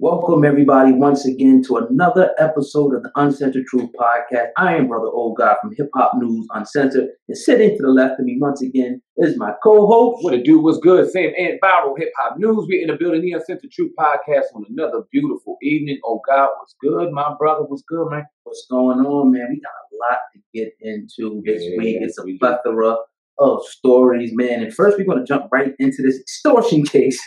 Welcome, everybody, once again to another episode of the Uncensored Truth Podcast. I am Brother Old God from Hip Hop News Uncensored, and sitting to the left of me once again is my co-host. What it do? What's good? Sam and Barrow, Hip Hop News. We're in the building, the Uncensored Truth Podcast on another beautiful evening. Oh God, what's good, my brother? What's good, man? What's going on, man? We got a lot to get into this week. It's a plethora of stories, man. And first, we're going to jump right into this extortion case.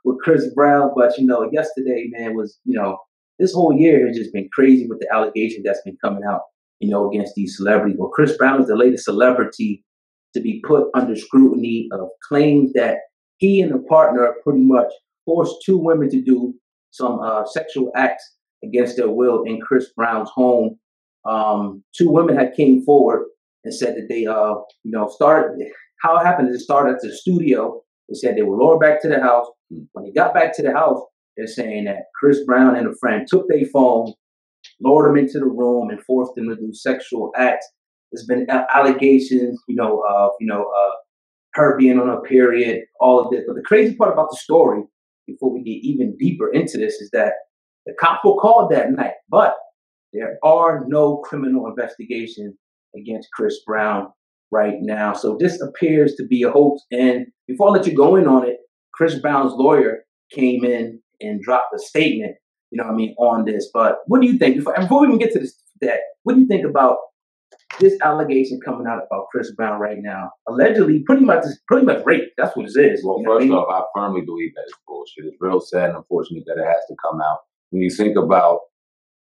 With Chris Brown, but yesterday, man, was this whole year has just been crazy with the allegations that's been coming out, against these celebrities. Well, Chris Brown is the latest celebrity to be put under scrutiny of claims that he and a partner pretty much forced two women to do some sexual acts against their will in Chris Brown's home. Two women had came forward and said that they, started. How it happened is it started at the studio. They said they were lured back to the house. When they got back to the house, they're saying that Chris Brown and a friend took their phone, lured them into the room, and forced them to do sexual acts. There's been allegations, of her being on her period, all of this. But the crazy part about the story, before we get even deeper into this, is that the cops were called that night, but there are no criminal investigations against Chris Brown right now. So this appears to be a hoax. And before I let you go in on it, Chris Brown's lawyer came in and dropped a statement, on this. But what do you think? Before we even get to this, what do you think about this allegation coming out about Chris Brown right now? Allegedly, pretty much rape. That's what it is. Well, first off, I firmly believe that it's bullshit. It's real sad and unfortunate that it has to come out. When you think about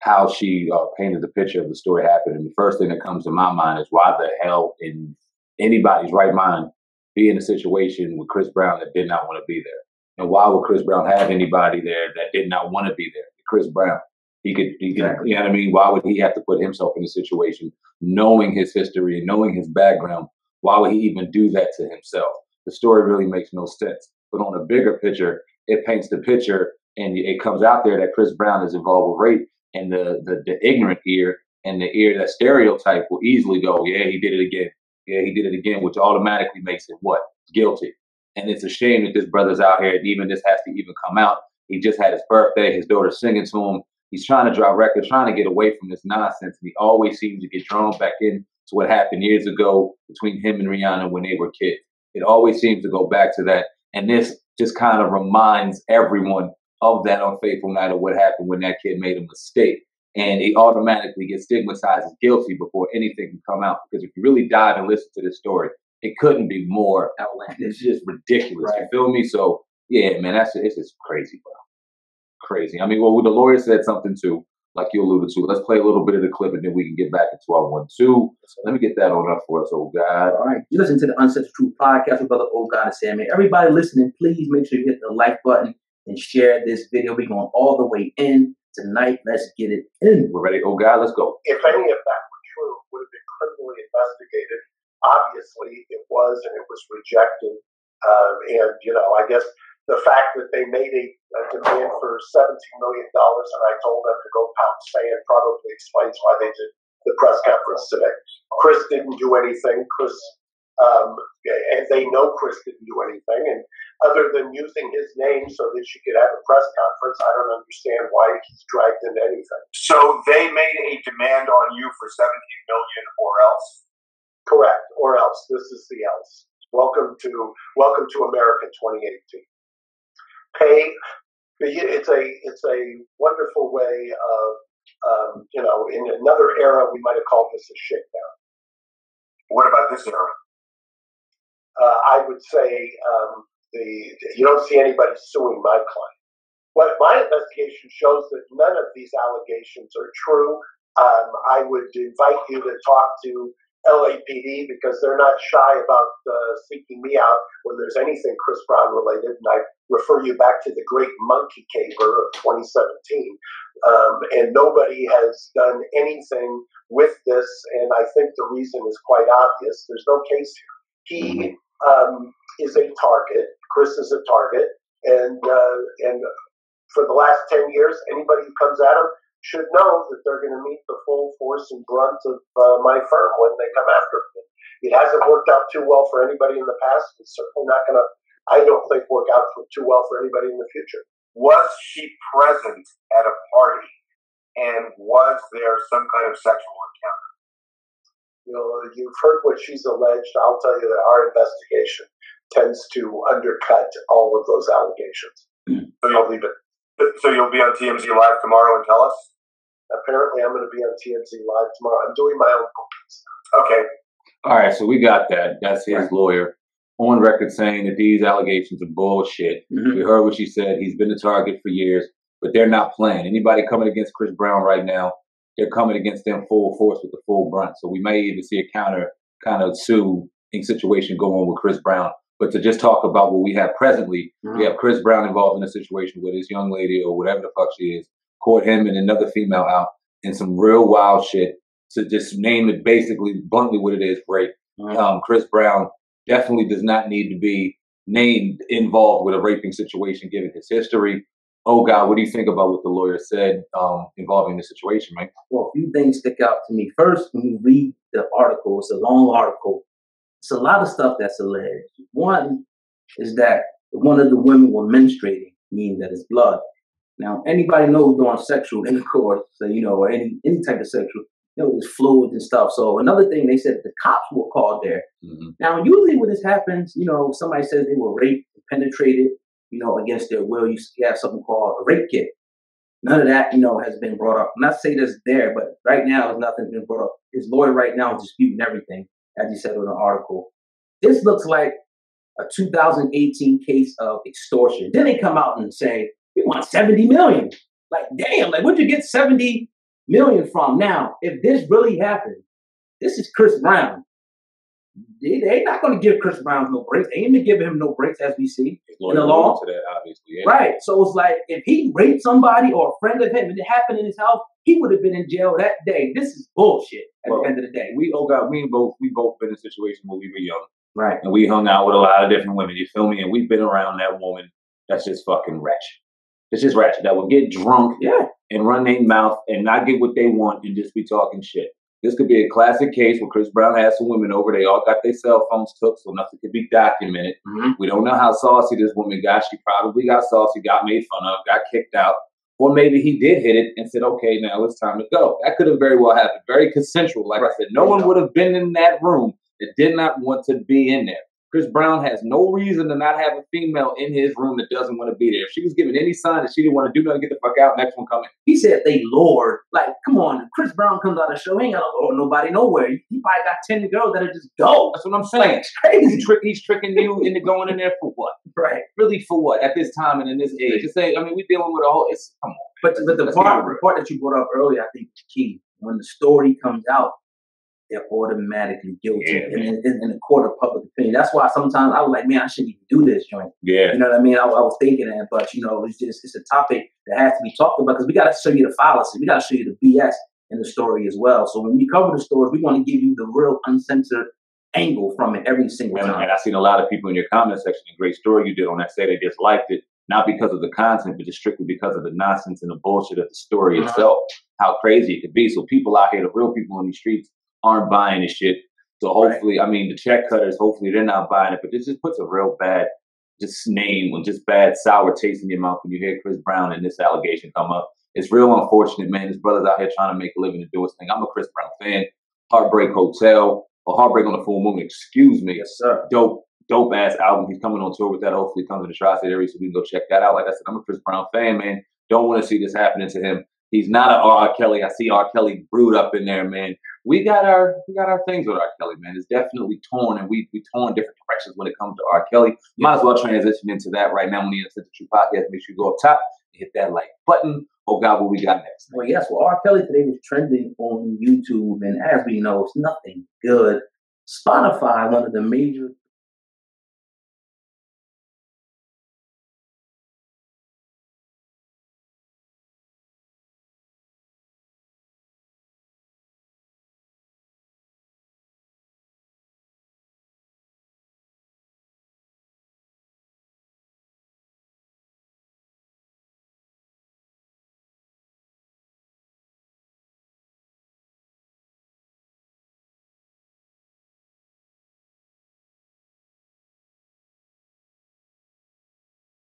how she painted the picture of the story happening, the first thing that comes to my mind is why the hell in anybody's right mind be in a situation with Chris Brown that did not want to be there? And why would Chris Brown have anybody there that did not want to be there? Chris Brown, he could, Exactly. You know what I mean? Why would he have to put himself in a situation, knowing his history and knowing his background? Why would he even do that to himself? The story really makes no sense. But on a bigger picture, it paints the picture, and it comes out there that Chris Brown is involved with rape, and the ignorant ear and the ear that stereotype will easily go, yeah, he did it again. Yeah, he did it again, which automatically makes it what? Guilty. And it's a shame that this brother's out here, and even this has to even come out. He just had his birthday, his daughter's singing to him. He's trying to drop records, trying to get away from this nonsense. And he always seems to get drawn back in to what happened years ago between him and Rihanna when they were kids. It always seems to go back to that. And this just kind of reminds everyone of that unfaithful night of what happened when that kid made a mistake. And he automatically gets stigmatized as guilty before anything can come out. Because if you really dive and listen to this story, it couldn't be more outlandish. It's just ridiculous. Right. You feel me? So, yeah, man, it's just crazy, bro. Crazy. I mean, well, the lawyer said something too, like you alluded to. Let's play a little bit of the clip and then we can get back into our 1-2. Let me get that on up for us, old God. All right. You listen to the Uncensored Truth Podcast with Brother Old God and Sam. Everybody listening, please make sure you hit the like button and share this video. We're going all the way in. Tonight, let's get it in. We're ready. Oh, God, let's go. If any of that were true, it would have been criminally investigated. Obviously, it was, and it was rejected. I guess the fact that they made a demand for $17 million and I told them to go pound sand probably explains why they did the press conference today. Chris didn't do anything. And they know Chris didn't do anything. And other than using his name so that she could have a press conference, I don't understand why he's dragged into anything. So they made a demand on you for $17 million or else? Correct. Or else. This is the else. Welcome to America 2018. It's a wonderful way of, in another era, we might have called this a shakedown. What about this era? I would say you don't see anybody suing my client. What my investigation shows that none of these allegations are true. I would invite you to talk to LAPD because they're not shy about seeking me out when there's anything Chris Brown related. And I refer you back to the great monkey caper of 2017. And nobody has done anything with this. And I think the reason is quite obvious. There's no case here. He is a target. Chris is a target. And for the last 10 years, anybody who comes at him should know that they're going to meet the full force and brunt of my firm when they come after him. It hasn't worked out too well for anybody in the past. It's certainly not going to, I don't think, work out too well for anybody in the future. was she present at a party, and was there some kind of sexual encounter? You've heard what she's alleged. I'll tell you that our investigation tends to undercut all of those allegations. So I'll leave it. So you'll be on TMZ Live tomorrow and tell us? Apparently, I'm going to be on TMZ Live tomorrow. I'm doing my own bookings. Okay. All right, so we got that. That's his lawyer on record saying that these allegations are bullshit. We heard what she said. He's been the target for years, but they're not playing. Anybody coming against Chris Brown right now, they're coming against them full force with the full brunt. So we may even see a counter kind of suing situation go on with Chris Brown. But to just talk about what we have presently, we have Chris Brown involved in a situation with his young lady or whatever the fuck she is, caught him and another female out in some real wild shit. To just name it basically, bluntly what it is, rape. Chris Brown definitely does not need to be named involved with a raping situation given his history. Oh God, what do you think about what the lawyer said involving the situation, man? Well, a few things stick out to me. First, when you read the article, it's a long article. It's a lot of stuff that's alleged. One is that one of the women were menstruating, meaning that it's blood. Now, anybody knows during sexual intercourse, so, or any type of sexual, there's fluids and stuff. So another thing, they said the cops were called there. Now, usually when this happens, somebody says they were raped, penetrated, against their will, you have something called a rape kit. None of that, has been brought up. I'm not saying that's there, but right now, nothing's been brought up. His lawyer right now is disputing everything, as he said in the article. This looks like a 2018 case of extortion. Then they come out and say, we want 70 million. Like, damn, where'd you get 70 million from? Now, if this really happened, this is Chris Brown. They're not going to give Chris Brown no breaks. They ain't going to give him no breaks, as we see in the law. To that, obviously, Right. So it's like, if he raped somebody or a friend of him and it happened in his house, he would have been in jail that day. This is bullshit at the end of the day. We both been in a situation where we were young. Right. And we hung out with a lot of different women, you feel me? And we've been around that woman that's just fucking ratchet. It's just ratchet. That will get drunk and run their mouth and not get what they want and just be talking shit. This could be a classic case where Chris Brown has some women over. They all got their cell phones took, so nothing could be documented. We don't know how saucy this woman got. She probably got saucy, got made fun of, got kicked out. Or maybe he did hit it and said, okay, now it's time to go. That could have very well happened. Very consensual. Like I said, no one would have been in that room that did not want to be in there. Chris Brown has no reason to not have a female in his room that doesn't want to be there. If she was giving any sign that she didn't want to do nothing, get the fuck out, next one coming. He said they lured. Like, come on, Chris Brown comes out of the show, he ain't got to lure nobody nowhere. He probably got 10 girls that'll just go. That's what I'm saying. Like, it's crazy. He's tricking you into going in there for what? Right. Really for what? At this time and in this age. Just say, we're dealing with a whole, come on. But the part that you brought up earlier, I think is key. When the story comes out, they're automatically guilty in the court of public opinion. That's why sometimes I was like, man, I shouldn't even do this joint. Yeah. You know what I mean? I was thinking that, but it's a topic that has to be talked about because we got to show you the fallacy. We got to show you the BS in the story as well. So when we cover the story, we want to give you the real uncensored angle from it every single time. And I've seen a lot of people in your comment section, a great story you did on that, say they disliked it, not because of the content, but just strictly because of the nonsense and the bullshit of the story itself, how crazy it could be. So people out here, the real people on these streets, aren't buying this shit. So hopefully, the check cutters, hopefully they're not buying it, but this just puts a real bad name and just bad sour taste in your mouth when you hear Chris Brown and this allegation come up. It's real unfortunate, man. His brother's out here trying to make a living and do his thing. I'm a Chris Brown fan. Heartbreak Hotel, or Heartbreak on the Full Moon, excuse me. Yes, sir. Dope ass album. He's coming on tour with that. Hopefully comes to the Tri-State area so we can go check that out. Like I said, I'm a Chris Brown fan, man. Don't want to see this happening to him. He's not an R. Kelly. I see R. Kelly brewed up in there, man. We got our things with R. Kelly, man. It's definitely torn, and we torn different directions when it comes to R. Kelly. Might as well transition into that right now when you listen to the True Podcast. Make sure you go up top and hit that like button. Oh God, what we got next? Well, yes. Well, R. Kelly today was trending on YouTube, and as we know, it's nothing good. Spotify, one of the major